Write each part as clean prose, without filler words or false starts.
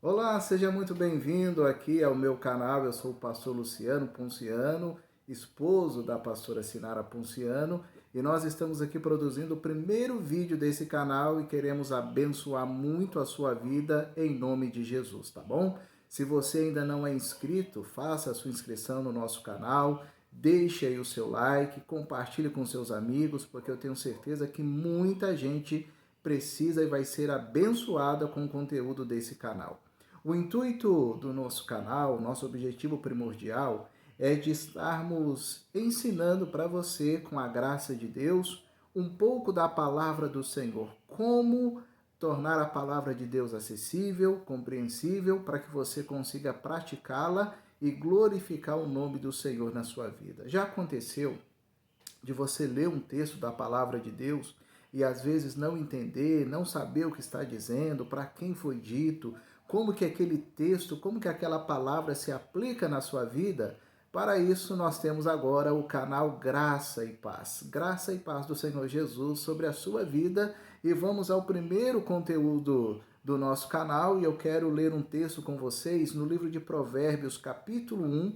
Olá, seja muito bem-vindo aqui ao meu canal. Eu sou o pastor Luciano Ponciano, esposo da pastora Sinara Ponciano, e nós estamos aqui produzindo o primeiro vídeo desse canal e queremos abençoar muito a sua vida em nome de Jesus, tá bom? Se você ainda não é inscrito, faça a sua inscrição no nosso canal, deixe aí o seu like, compartilhe com seus amigos, porque eu tenho certeza que muita gente precisa e vai ser abençoada com o conteúdo desse canal. O intuito do nosso canal, nosso objetivo primordial, é de estarmos ensinando para você, com a graça de Deus, um pouco da palavra do Senhor. Como tornar a palavra de Deus acessível, compreensível, para que você consiga praticá-la e glorificar o nome do Senhor na sua vida. Já aconteceu de você ler um texto da palavra de Deus e às vezes não entender, não saber o que está dizendo, para quem foi dito, como que aquele texto, como que aquela palavra se aplica na sua vida? Para isso nós temos agora o canal Graça e Paz. Graça e Paz do Senhor Jesus sobre a sua vida, e vamos ao primeiro conteúdo do nosso canal, e eu quero ler um texto com vocês no livro de Provérbios, capítulo 1,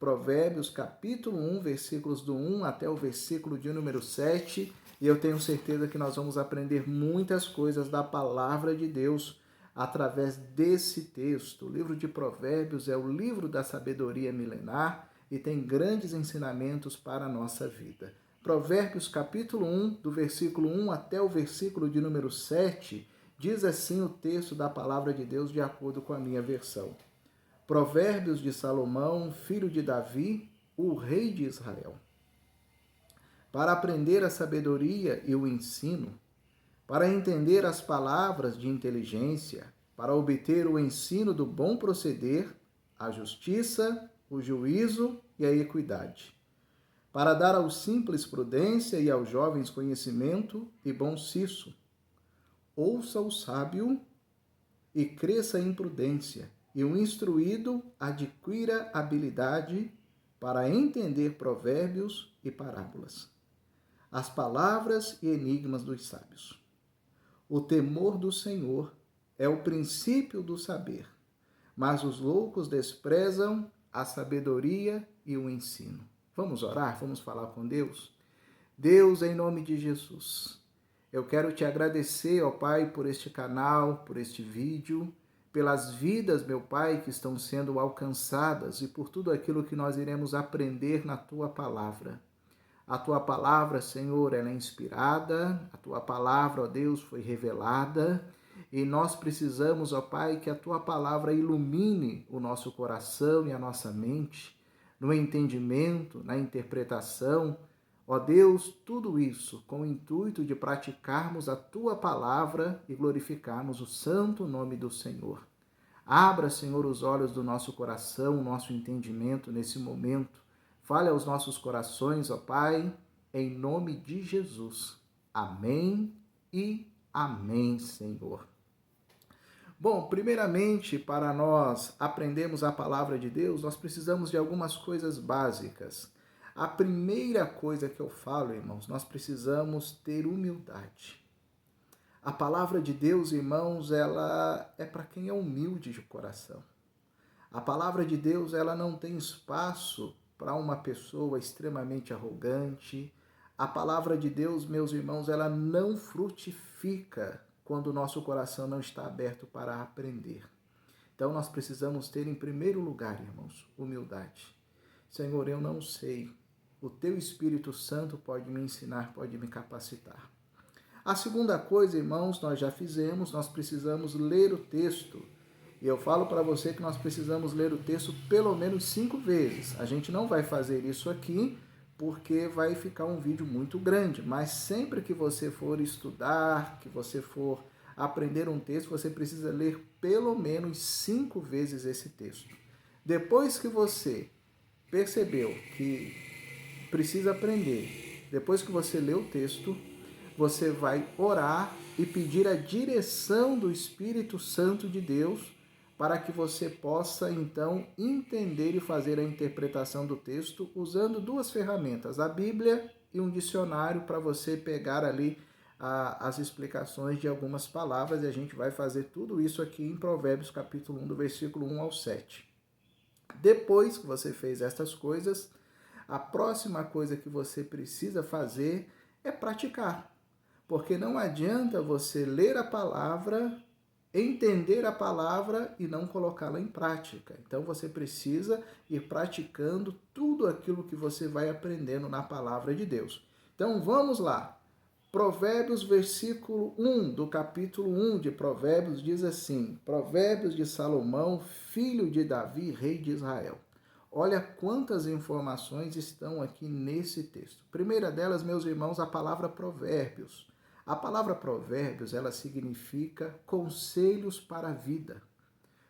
Provérbios, capítulo 1, versículos do 1 até o versículo de número 7. E eu tenho certeza que nós vamos aprender muitas coisas da palavra de Deus através desse texto. O livro de Provérbios é o livro da sabedoria milenar e tem grandes ensinamentos para a nossa vida. Provérbios, capítulo 1, do versículo 1 até o versículo de número 7, diz assim o texto da palavra de Deus de acordo com a minha versão. Provérbios de Salomão, filho de Davi, o rei de Israel. Para aprender a sabedoria e o ensino, para entender as palavras de inteligência, para obter o ensino do bom proceder, a justiça, o juízo e a equidade, para dar aos simples prudência e aos jovens conhecimento e bom siso. Ouça o sábio e cresça em prudência, e o instruído adquira habilidade para entender provérbios e parábolas, as palavras e enigmas dos sábios. O temor do Senhor é o princípio do saber, mas os loucos desprezam a sabedoria e o ensino. Vamos orar? Vamos falar com Deus? Deus, em nome de Jesus, eu quero te agradecer, ó Pai, por este canal, por este vídeo, pelas vidas, meu Pai, que estão sendo alcançadas e por tudo aquilo que nós iremos aprender na Tua palavra. A Tua palavra, Senhor, ela é inspirada, a Tua palavra, ó Deus, foi revelada e nós precisamos, ó Pai, que a Tua palavra ilumine o nosso coração e a nossa mente, no entendimento, na interpretação. Ó Deus, tudo isso com o intuito de praticarmos a Tua palavra e glorificarmos o santo nome do Senhor. Abra, Senhor, os olhos do nosso coração, o nosso entendimento nesse momento. Fale aos nossos corações, ó Pai, em nome de Jesus. Amém e amém, Senhor. Bom, primeiramente, para nós aprendermos a palavra de Deus, nós precisamos de algumas coisas básicas. A primeira coisa que eu falo, irmãos, nós precisamos ter humildade. A palavra de Deus, irmãos, ela é para quem é humilde de coração. A palavra de Deus, ela não tem espaço para uma pessoa extremamente arrogante. A palavra de Deus, meus irmãos, ela não frutifica quando o nosso coração não está aberto para aprender. Então nós precisamos ter em primeiro lugar, irmãos, humildade. Senhor, eu não sei. O teu Espírito Santo pode me ensinar, pode me capacitar. A segunda coisa, irmãos, nós já fizemos, nós precisamos ler o texto. E eu falo para você que nós precisamos ler o texto pelo menos 5 vezes. A gente não vai fazer isso aqui porque vai ficar um vídeo muito grande, mas sempre que você for estudar, que você for aprender um texto, você precisa ler pelo menos 5 vezes esse texto. Depois que você percebeu que precisa aprender, depois que você lê o texto, você vai orar e pedir a direção do Espírito Santo de Deus para que você possa, então, entender e fazer a interpretação do texto usando duas ferramentas, a Bíblia e um dicionário, para você pegar ali as explicações de algumas palavras, e a gente vai fazer tudo isso aqui em Provérbios capítulo 1, do versículo 1 ao 7. Depois que você fez estas coisas, a próxima coisa que você precisa fazer é praticar. Porque não adianta você ler a palavra, entender a palavra e não colocá-la em prática. Então você precisa ir praticando tudo aquilo que você vai aprendendo na palavra de Deus. Então vamos lá. Provérbios, versículo 1 do capítulo 1 de Provérbios diz assim: Provérbios de Salomão, filho de Davi, rei de Israel. Olha quantas informações estão aqui nesse texto. Primeira delas, meus irmãos, a palavra provérbios. A palavra provérbios, ela significa conselhos para a vida,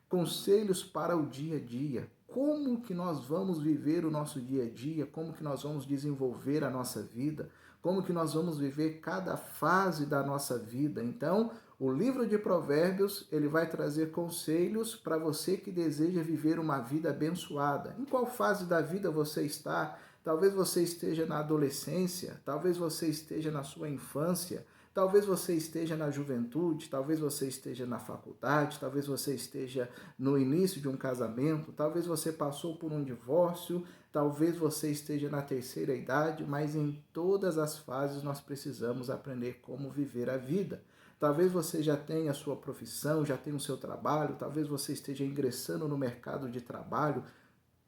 conselhos para o dia a dia. Como que nós vamos viver o nosso dia a dia, como que nós vamos desenvolver a nossa vida, como que nós vamos viver cada fase da nossa vida. Então, o livro de Provérbios, ele vai trazer conselhos para você que deseja viver uma vida abençoada. Em qual fase da vida você está? Talvez você esteja na adolescência, talvez você esteja na sua infância, talvez você esteja na juventude, talvez você esteja na faculdade, talvez você esteja no início de um casamento, talvez você passou por um divórcio, talvez você esteja na terceira idade, mas em todas as fases nós precisamos aprender como viver a vida. Talvez você já tenha a sua profissão, já tenha o seu trabalho, talvez você esteja ingressando no mercado de trabalho.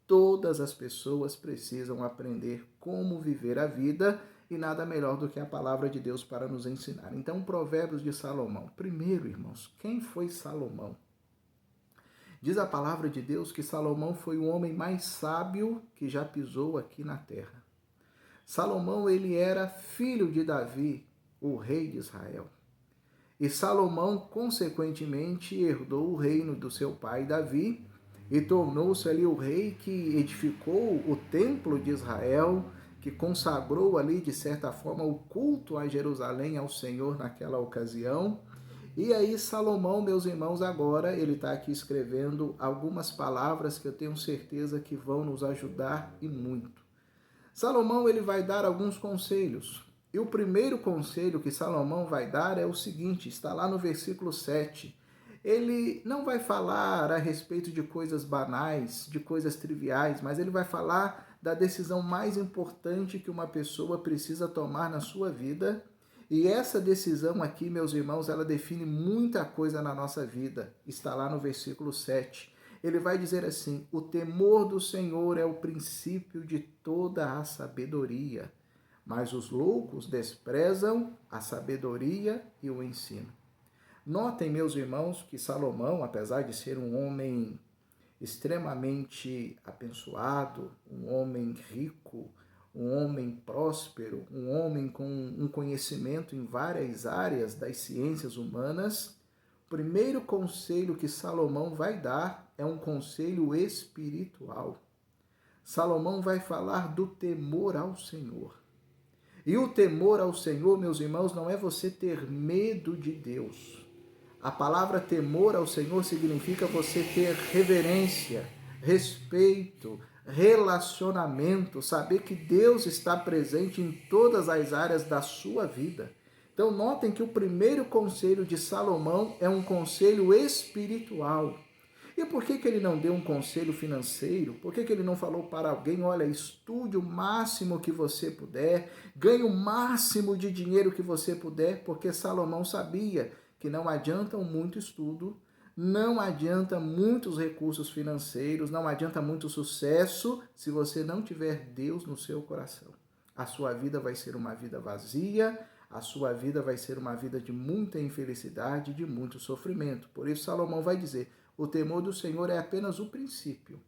Todas as pessoas precisam aprender como viver a vida e nada melhor do que a palavra de Deus para nos ensinar. Então, Provérbios de Salomão. Primeiro, irmãos, quem foi Salomão? Diz a palavra de Deus que Salomão foi o homem mais sábio que já pisou aqui na terra. Salomão, ele era filho de Davi, o rei de Israel. E Salomão, consequentemente, herdou o reino do seu pai Davi e tornou-se ali o rei que edificou o templo de Israel, que consagrou ali, de certa forma, o culto a Jerusalém, ao Senhor naquela ocasião. E aí Salomão, meus irmãos, agora ele está aqui escrevendo algumas palavras que eu tenho certeza que vão nos ajudar e muito. Salomão, ele vai dar alguns conselhos. E o primeiro conselho que Salomão vai dar é o seguinte, está lá no versículo 7. Ele não vai falar a respeito de coisas banais, de coisas triviais, mas ele vai falar da decisão mais importante que uma pessoa precisa tomar na sua vida. E essa decisão aqui, meus irmãos, ela define muita coisa na nossa vida. Está lá no versículo 7. Ele vai dizer assim: o temor do Senhor é o princípio de toda a sabedoria, mas os loucos desprezam a sabedoria e o ensino. Notem, meus irmãos, que Salomão, apesar de ser um homem extremamente abençoado, um homem rico, um homem próspero, um homem com um conhecimento em várias áreas das ciências humanas, o primeiro conselho que Salomão vai dar é um conselho espiritual. Salomão vai falar do temor ao Senhor. E o temor ao Senhor, meus irmãos, não é você ter medo de Deus. A palavra temor ao Senhor significa você ter reverência, respeito, relacionamento, saber que Deus está presente em todas as áreas da sua vida. Então, notem que o primeiro conselho de Salomão é um conselho espiritual. E por que ele não deu um conselho financeiro? Por que ele não falou para alguém, olha, estude o máximo que você puder, ganhe o máximo de dinheiro que você puder? Porque Salomão sabia que não adianta muito estudo, não adianta muitos recursos financeiros, não adianta muito sucesso se você não tiver Deus no seu coração. A sua vida vai ser uma vida vazia, a sua vida vai ser uma vida de muita infelicidade, de muito sofrimento. Por isso Salomão vai dizer: o temor do Senhor é apenas o princípio,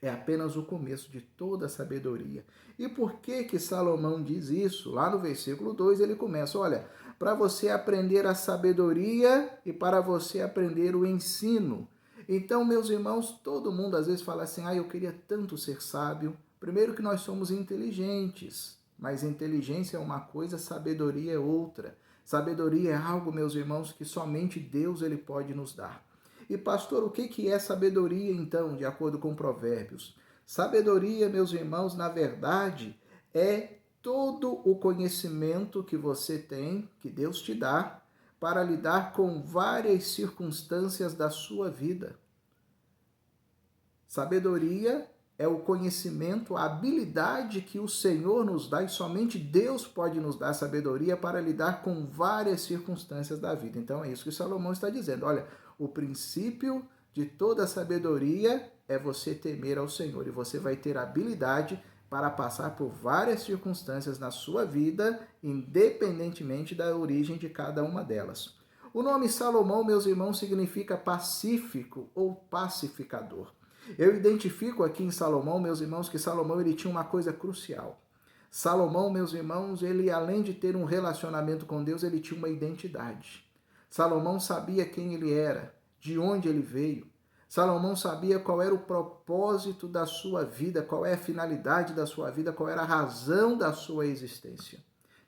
é apenas o começo de toda a sabedoria. E por que Salomão diz isso? Lá no versículo 2 ele começa, olha, para você aprender a sabedoria e para você aprender o ensino. Então, meus irmãos, todo mundo às vezes fala assim, eu queria tanto ser sábio. Primeiro que nós somos inteligentes, mas inteligência é uma coisa, sabedoria é outra. Sabedoria é algo, meus irmãos, que somente Deus ele pode nos dar. E pastor, o que é sabedoria então, de acordo com Provérbios? Sabedoria, meus irmãos, na verdade, é todo o conhecimento que você tem, que Deus te dá, para lidar com várias circunstâncias da sua vida. Sabedoria é o conhecimento, a habilidade que o Senhor nos dá, e somente Deus pode nos dar sabedoria para lidar com várias circunstâncias da vida. Então é isso que Salomão está dizendo. Olha, o princípio de toda sabedoria é você temer ao Senhor, e você vai ter habilidade para passar por várias circunstâncias na sua vida, independentemente da origem de cada uma delas. O nome Salomão, meus irmãos, significa pacífico ou pacificador. Eu identifico aqui em Salomão, meus irmãos, que Salomão ele tinha uma coisa crucial. Salomão, meus irmãos, ele além de ter um relacionamento com Deus, ele tinha uma identidade. Salomão sabia quem ele era, de onde ele veio. Salomão sabia qual era o propósito da sua vida, qual é a finalidade da sua vida, qual era a razão da sua existência.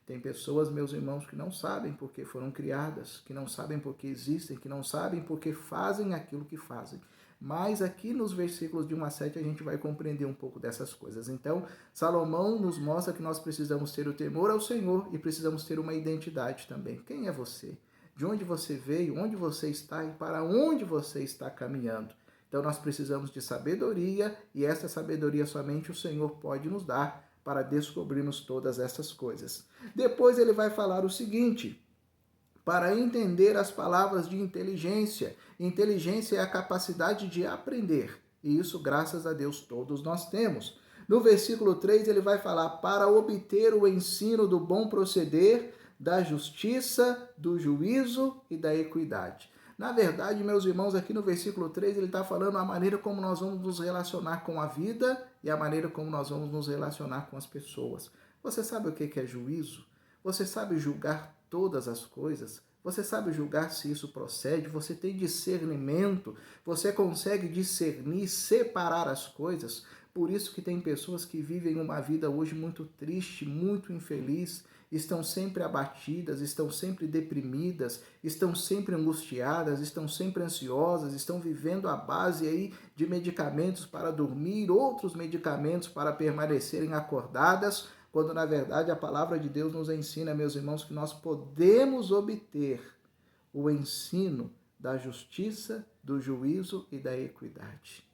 Tem pessoas, meus irmãos, que não sabem por que foram criadas, que não sabem por que existem, que não sabem por que fazem aquilo que fazem. Mas aqui nos versículos de 1 a 7 a gente vai compreender um pouco dessas coisas. Então, Salomão nos mostra que nós precisamos ter o temor ao Senhor e precisamos ter uma identidade também. Quem é você? De onde você veio? Onde você está e para onde você está caminhando? Então, nós precisamos de sabedoria, e essa sabedoria somente o Senhor pode nos dar para descobrirmos todas essas coisas. Depois ele vai falar o seguinte: para entender as palavras de inteligência. Inteligência é a capacidade de aprender. E isso, graças a Deus, todos nós temos. No versículo 3, ele vai falar para obter o ensino do bom proceder, da justiça, do juízo e da equidade. Na verdade, meus irmãos, aqui no versículo 3, ele está falando a maneira como nós vamos nos relacionar com a vida e a maneira como nós vamos nos relacionar com as pessoas. Você sabe o que é juízo? Você sabe julgar todas as coisas? Você sabe julgar se isso procede? Você tem discernimento? Você consegue discernir, separar as coisas? Por isso que tem pessoas que vivem uma vida hoje muito triste, muito infeliz, estão sempre abatidas, estão sempre deprimidas, estão sempre angustiadas, estão sempre ansiosas, estão vivendo à base aí de medicamentos para dormir, outros medicamentos para permanecerem acordadas, quando na verdade a palavra de Deus nos ensina, meus irmãos, que nós podemos obter o ensino da justiça, do juízo e da equidade.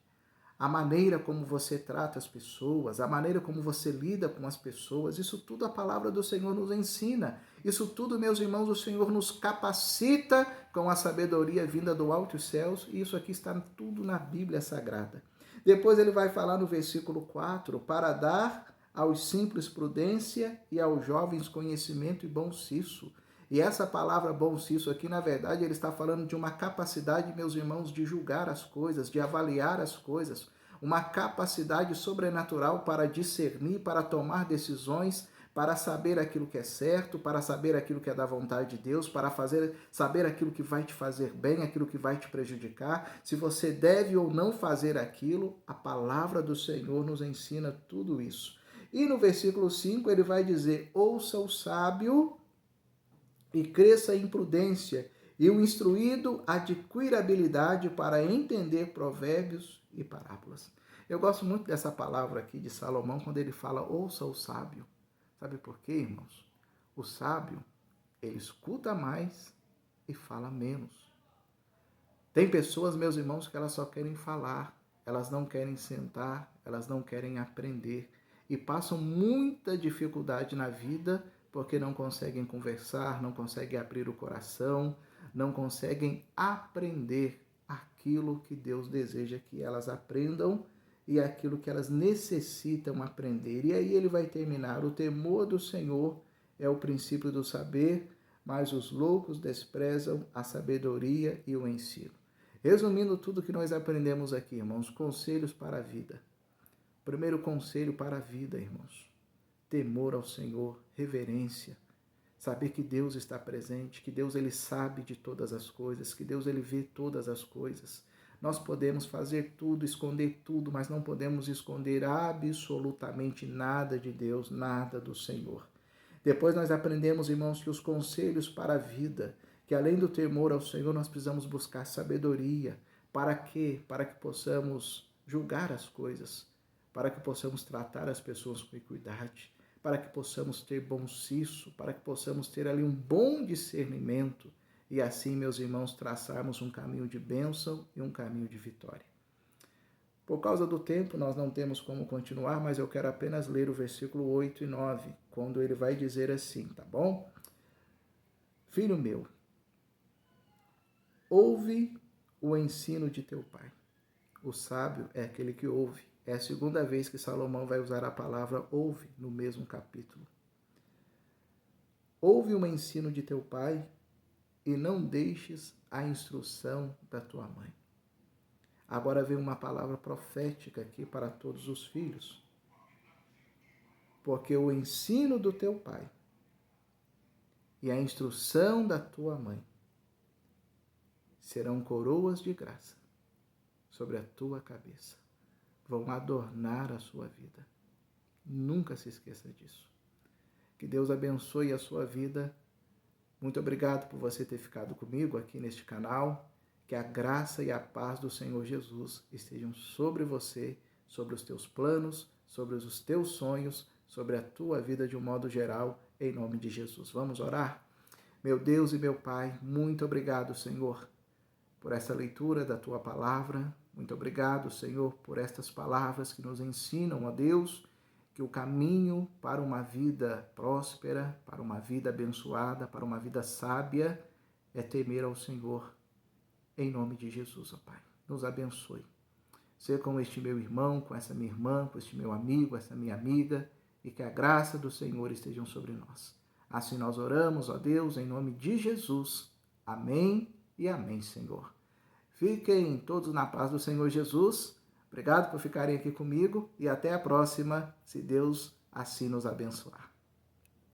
A maneira como você trata as pessoas, a maneira como você lida com as pessoas, isso tudo a palavra do Senhor nos ensina. Isso tudo, meus irmãos, o Senhor nos capacita com a sabedoria vinda do alto dos céus, e isso aqui está tudo na Bíblia Sagrada. Depois ele vai falar no versículo 4, para dar aos simples prudência e aos jovens conhecimento e bom senso. E essa palavra bom senso aqui, na verdade, ele está falando de uma capacidade, meus irmãos, de julgar as coisas, de avaliar as coisas, uma capacidade sobrenatural para discernir, para tomar decisões, para saber aquilo que é certo, para saber aquilo que é da vontade de Deus, para saber aquilo que vai te fazer bem, aquilo que vai te prejudicar, se você deve ou não fazer aquilo. A palavra do Senhor nos ensina tudo isso. E no versículo 5 ele vai dizer: ouça o sábio e cresça em prudência, e o instruído adquira habilidade para entender provérbios e parábolas. Eu gosto muito dessa palavra aqui de Salomão, quando ele fala ouça o sábio. Sabe por quê, irmãos? O sábio, ele escuta mais e fala menos. Tem pessoas, meus irmãos, que elas só querem falar, elas não querem sentar, elas não querem aprender, e passam muita dificuldade na vida porque não conseguem conversar, não conseguem abrir o coração, não conseguem aprender aquilo que Deus deseja que elas aprendam e aquilo que elas necessitam aprender. E aí ele vai terminar: o temor do Senhor é o princípio do saber, mas os loucos desprezam a sabedoria e o ensino. Resumindo tudo que nós aprendemos aqui, irmãos, conselhos para a vida. Primeiro conselho para a vida, irmãos: temor ao Senhor, reverência, saber que Deus está presente, que Deus ele sabe de todas as coisas, que Deus ele vê todas as coisas. Nós podemos fazer tudo, esconder tudo, mas não podemos esconder absolutamente nada de Deus, nada do Senhor. Depois nós aprendemos, irmãos, que os conselhos para a vida, que além do temor ao Senhor, nós precisamos buscar sabedoria. Para quê? Para que possamos julgar as coisas, para que possamos tratar as pessoas com equidade, para que possamos ter bom senso, para que possamos ter ali um bom discernimento e assim, meus irmãos, traçarmos um caminho de bênção e um caminho de vitória. Por causa do tempo, nós não temos como continuar, mas eu quero apenas ler o versículo 8 e 9, quando ele vai dizer assim, tá bom? Filho meu, ouve o ensino de teu pai. O sábio é aquele que ouve. É a segunda vez que Salomão vai usar a palavra ouve no mesmo capítulo. Ouve o ensino de teu pai e não deixes a instrução da tua mãe. Agora vem uma palavra profética aqui para todos os filhos. Porque o ensino do teu pai e a instrução da tua mãe serão coroas de graça sobre a tua cabeça. Vão adornar a sua vida. Nunca se esqueça disso. Que Deus abençoe a sua vida. Muito obrigado por você ter ficado comigo aqui neste canal. Que a graça e a paz do Senhor Jesus estejam sobre você, sobre os teus planos, sobre os teus sonhos, sobre a tua vida de um modo geral, em nome de Jesus. Vamos orar? Meu Deus e meu Pai, muito obrigado, Senhor, por essa leitura da tua palavra. Muito obrigado, Senhor, por estas palavras que nos ensinam, ó Deus, que o caminho para uma vida próspera, para uma vida abençoada, para uma vida sábia, é temer ao Senhor. Em nome de Jesus, ó Pai, nos abençoe. Seja com este meu irmão, com essa minha irmã, com este meu amigo, essa minha amiga, e que a graça do Senhor esteja sobre nós. Assim nós oramos, ó Deus, em nome de Jesus. Amém e amém, Senhor. Fiquem todos na paz do Senhor Jesus. Obrigado por ficarem aqui comigo e até a próxima, se Deus assim nos abençoar.